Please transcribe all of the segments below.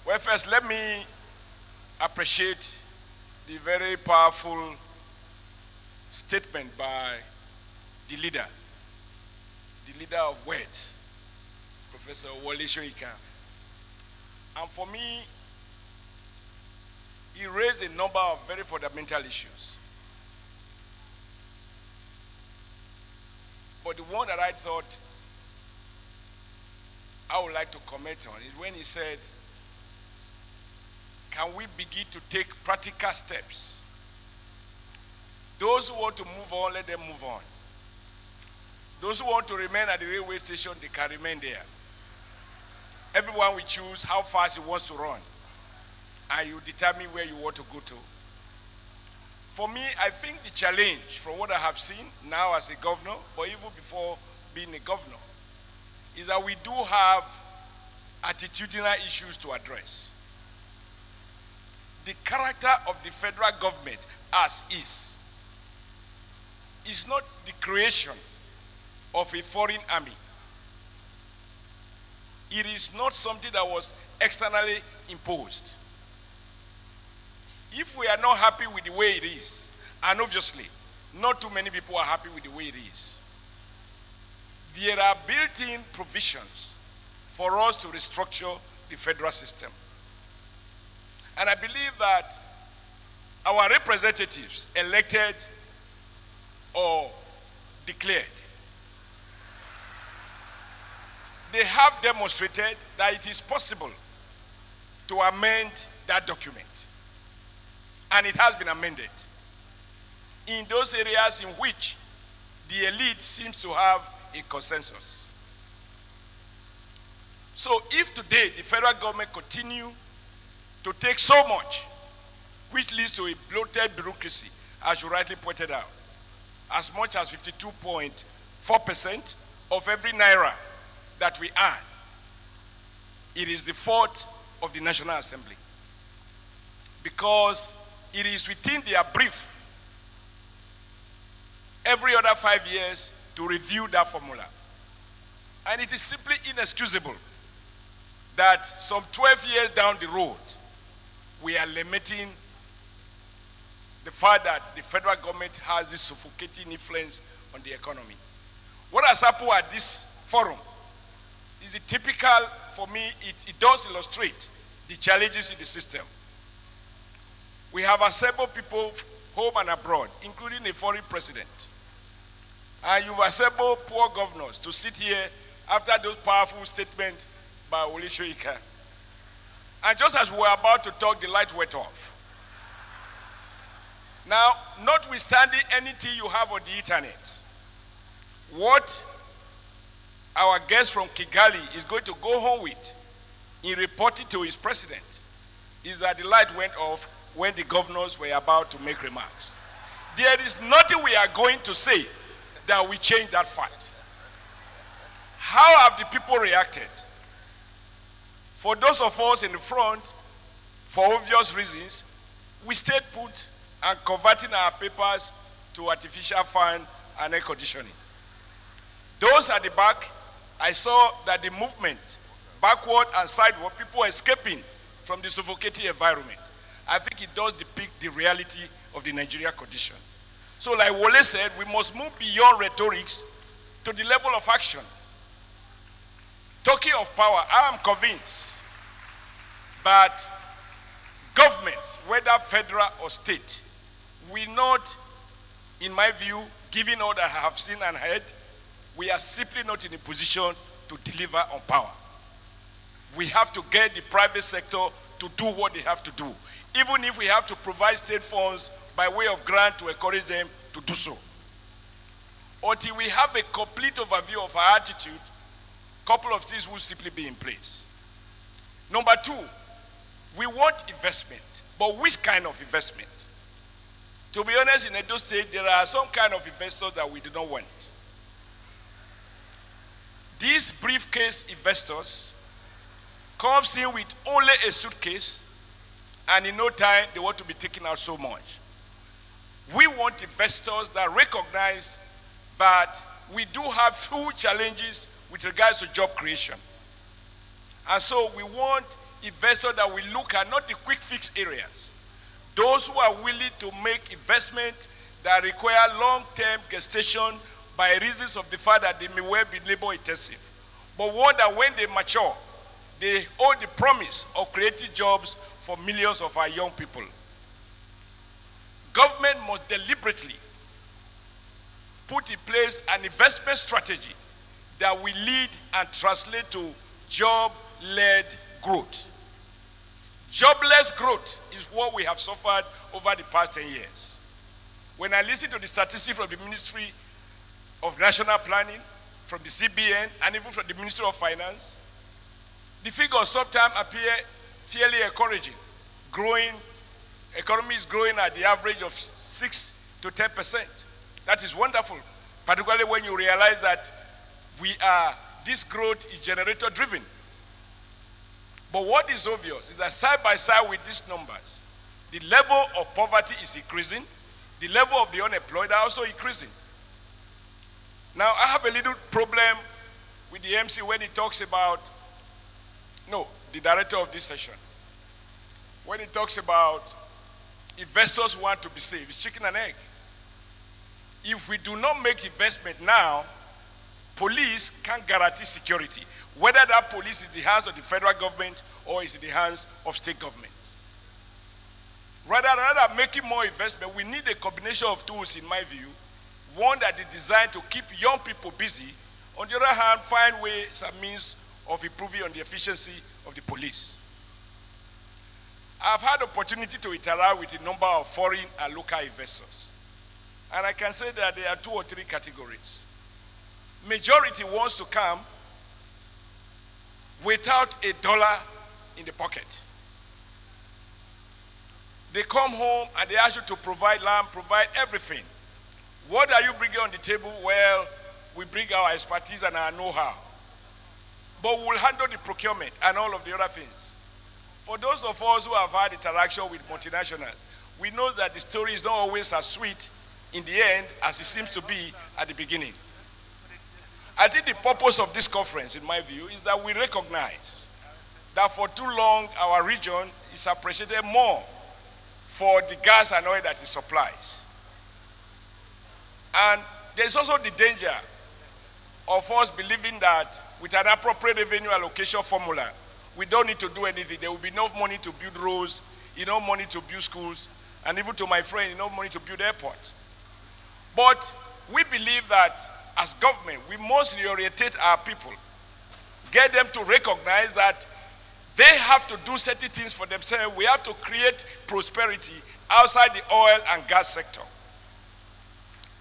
Well, first, let me appreciate the very powerful statement by the leader of words, Professor Oshiomholei. And for me, he raised a number of very fundamental issues. But the one that I thought I would like to comment on is when he said, can we begin to take practical steps? Those who want to move on, let them move on. Those who want to remain at the railway station, they can remain there. Everyone will choose how fast he wants to run, and you determine where you want to go to. For me, I think the challenge, from what I have seen now as a governor, or even before being a governor, is that we do have attitudinal issues to address. The character of the federal government as is not the creation of a foreign army. It is not something that was externally imposed. If we are not happy with the way it is, and obviously not too many people are happy with the way it is, there are built-in provisions for us to restructure the federal system. And I believe that our representatives, elected or declared, they have demonstrated that it is possible to amend that document. And it has been amended in those areas in which the elite seems to have a consensus. So if today the federal government continue to take so much, which leads to a bloated bureaucracy, as you rightly pointed out, as much as 52.4% of every naira that we earn, it is the fault of the National Assembly. Because it is within their brief every other 5 years to review that formula. And it is simply inexcusable that some 12 years down the road, we are lamenting the fact that the federal government has this suffocating influence on the economy. What has happened at this forum is a typical, for me, it does illustrate the challenges in the system. We have assembled people home and abroad, including a foreign president. And you've assembled poor governors to sit here after those powerful statements by Oshiomholei. And just as we were about to talk, the light went off. Now, notwithstanding anything you have on the internet, what our guest from Kigali is going to go home with in reporting to his president is that the light went off when the governors were about to make remarks. There is nothing we are going to say that will change that fact. How have the people reacted? For those of us in the front, for obvious reasons, we stayed put and converting our papers to artificial fan and air conditioning. Those at the back, I saw that the movement, backward and sideward, people escaping from the suffocating environment. I think it does depict the reality of the Nigeria condition. So like Wole said, we must move beyond rhetorics to the level of action. Talking of power, I am convinced that governments, whether federal or state, will not, in my view, given all that I have seen and heard, we are simply not in a position to deliver on power. We have to get the private sector to do what they have to do, even if we have to provide state funds by way of grant to encourage them to do so. Until we have a complete overview of our attitude, a couple of things will simply be in place. Number two, we want investment, but which kind of investment? To be honest, in Edo State, there are some kind of investors that we do not want. These briefcase investors comes in with only a suitcase, and in no time, they want to be taking out so much. We want investors that recognize that we do have few challenges with regards to job creation. And so we want investors that we look at, not the quick fix areas. Those who are willing to make investment that require long-term gestation by reasons of the fact that they may well be labor intensive. But one that when they mature, they hold the promise of creating jobs for millions of our young people. Government must deliberately put in place an investment strategy that will lead and translate to job-led growth. Jobless growth is what we have suffered over the past 10 years. When I listen to the statistics from the Ministry of National Planning, from the CBN, and even from the Ministry of Finance, the figures sometimes appear fairly encouraging. Economy is growing at the average of 6 to 10%. That is wonderful, particularly when you realize that this growth is generator driven. But what is obvious is that side by side with these numbers, the level of poverty is increasing, the level of the unemployed are also increasing. Now, I have a little problem with the MC when he talks about, the director of this session, when he talks about investors who want to be safe. It's chicken and egg. If we do not make investment now, police can't guarantee security, whether that police is in the hands of the federal government or is in the hands of state government. Rather than making more investment, we need a combination of tools, in my view. One that is designed to keep young people busy. On the other hand, find ways and means of improving on the efficiency of the police. I've had opportunity to interact with a number of foreign and local investors. And I can say that there are 2 or 3 categories. Majority wants to come without $1 in the pocket. They come home and they ask you to provide land, provide everything. What are you bringing on the table? Well, we bring our expertise and our know-how. But we'll handle the procurement and all of the other things. For those of us who have had interaction with multinationals, we know that the story is not always as sweet in the end as it seems to be at the beginning. I think the purpose of this conference, in my view, is that we recognize that for too long our region is appreciated more for the gas and oil that it supplies. And there's also the danger of us believing that with an appropriate revenue allocation formula, we don't need to do anything. There will be enough money to build roads, enough money to build schools, and even to my friend, enough money to build airports. But we believe that as government, we must reorientate our people, get them to recognize that they have to do certain things for themselves. We have to create prosperity outside the oil and gas sector.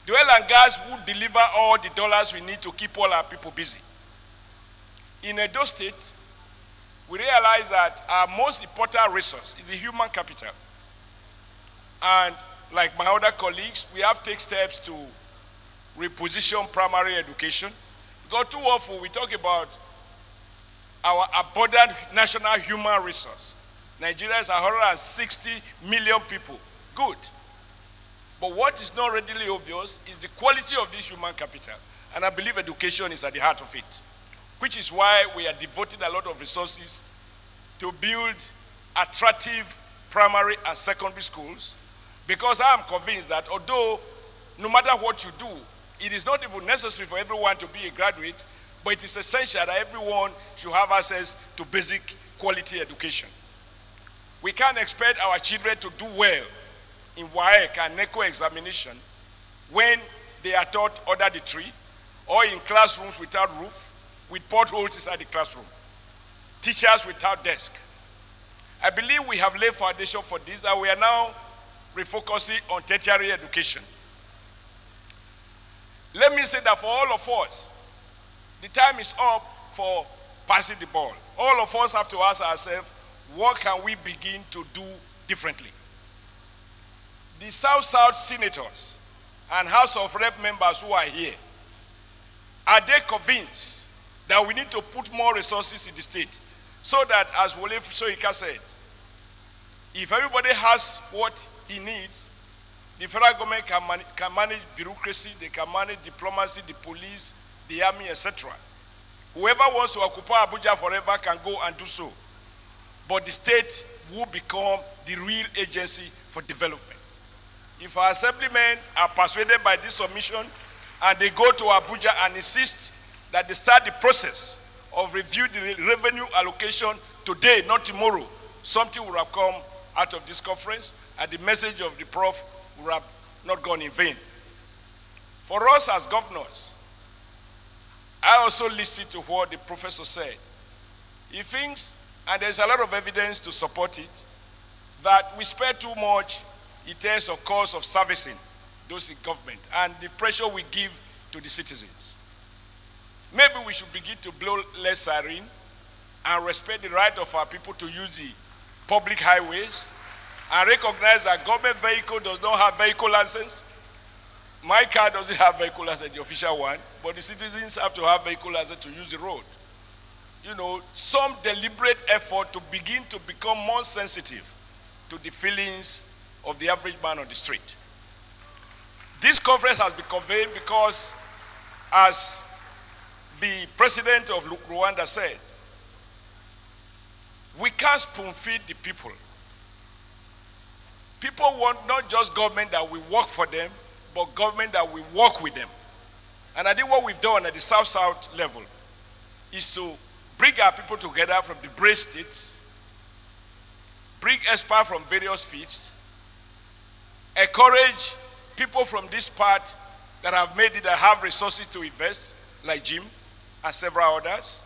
The oil and gas will deliver all the dollars we need to keep all our people busy. In Edo State, we realize that our most important resource is the human capital. And like my other colleagues, we have to take steps to reposition primary education. Because too often we talk about our abundant national human resource. Nigeria is 160 million people. Good. But what is not readily obvious is the quality of this human capital. And I believe education is at the heart of it, which is why we are devoting a lot of resources to build attractive primary and secondary schools, because I am convinced that although no matter what you do, it is not even necessary for everyone to be a graduate, but it is essential that everyone should have access to basic quality education. We can't expect our children to do well in WAEC and NECO examination when they are taught under the tree or in classrooms without roof, with potholes inside the classroom, teachers without desk. I believe we have laid foundation for this, and we are now refocusing on tertiary education. Let me say that for all of us, the time is up for passing the ball. All of us have to ask ourselves, what can we begin to do differently? The South-South senators and House of Rep members who are here, are they convinced that we need to put more resources in the state so that, as Wole Soyinka said, if everybody has what he needs, the federal government can manage bureaucracy, they can manage diplomacy, the police, the army, etc. Whoever wants to occupy Abuja forever can go and do so. but the state will become the real agency for development. If our assemblymen are persuaded by this submission and they go to Abuja and insist that they start the process of review the revenue allocation today, not tomorrow, something would have come out of this conference, and the message of the Prof would have not gone in vain. For us as governors, I also listened to what the professor said. He thinks, and there's a lot of evidence to support it, that we spend too much in terms of cost of servicing those in government and the pressure we give to the citizens. Maybe we should begin to blow less siren and respect the right of our people to use the public highways and recognize that government vehicle does not have vehicle license. My car doesn't have vehicle license, the official one, but the citizens have to have vehicle license to use the road. You know, some deliberate effort to begin to become more sensitive to the feelings of the average man on the street. This conference has been convened because, as the president of Rwanda said, we can't spoon feed the people. People want not just government that will work for them, but government that will work with them. And I think what we've done at the South-South level is to bring our people together from the Brave states, bring experts from various fields, encourage people from this part that have made it, that have resources to invest, like Jim and several others,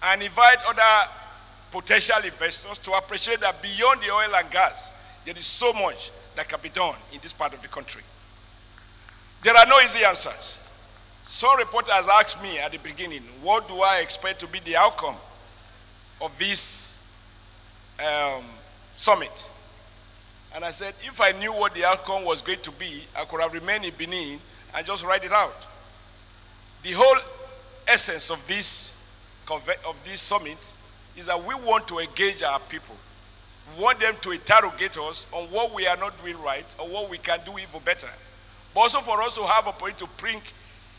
and invite other potential investors to appreciate that beyond the oil and gas, there is so much that can be done in this part of the country. There are no easy answers. Some reporters asked me at the beginning, what do I expect to be the outcome of this summit? And I said, if I knew what the outcome was going to be, I could have remained in Benin and just write it out. The whole essence of this summit is that we want to engage our people. We want them to interrogate us on what we are not doing right or what we can do even better. But also for us to have a point to bring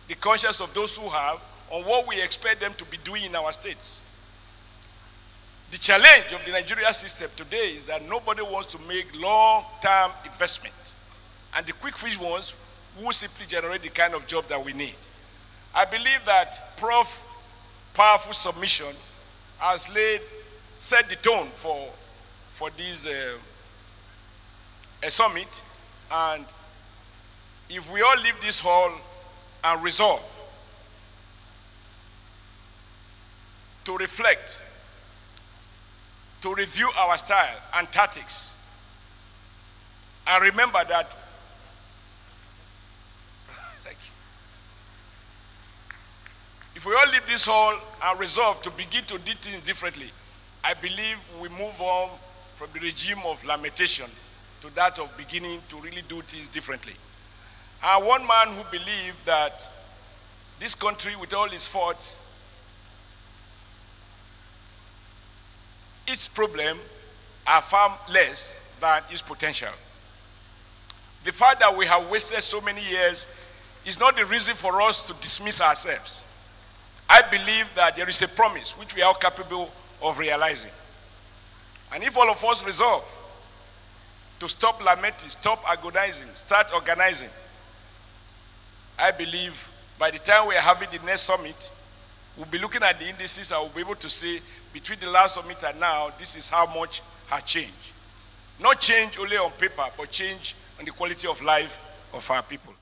the conscience of those who have on what we expect them to be doing in our states. The challenge of the Nigeria system today is that nobody wants to make long-term investment. And the quick fix ones will simply generate the kind of job that we need. I believe that Prof's powerful submission has set the tone for this summit. And if we all leave this hall and resolve to reflect, to review our style and tactics, and remember that, thank you. If we all leave this hall and resolve to begin to do things differently, I believe we move on from the regime of lamentation to that of beginning to really do things differently. And one man who believed that this country, with all its faults, its problems are far less than its potential. The fact that we have wasted so many years is not the reason for us to dismiss ourselves. I believe that there is a promise which we are capable of realizing. And if all of us resolve to stop lamenting, stop agonizing, start organizing, I believe by the time we are having the next summit, we'll be looking at the indices and we'll be able to say, between the last summit and now, this is how much has changed. Not change only on paper, but change on the quality of life of our people.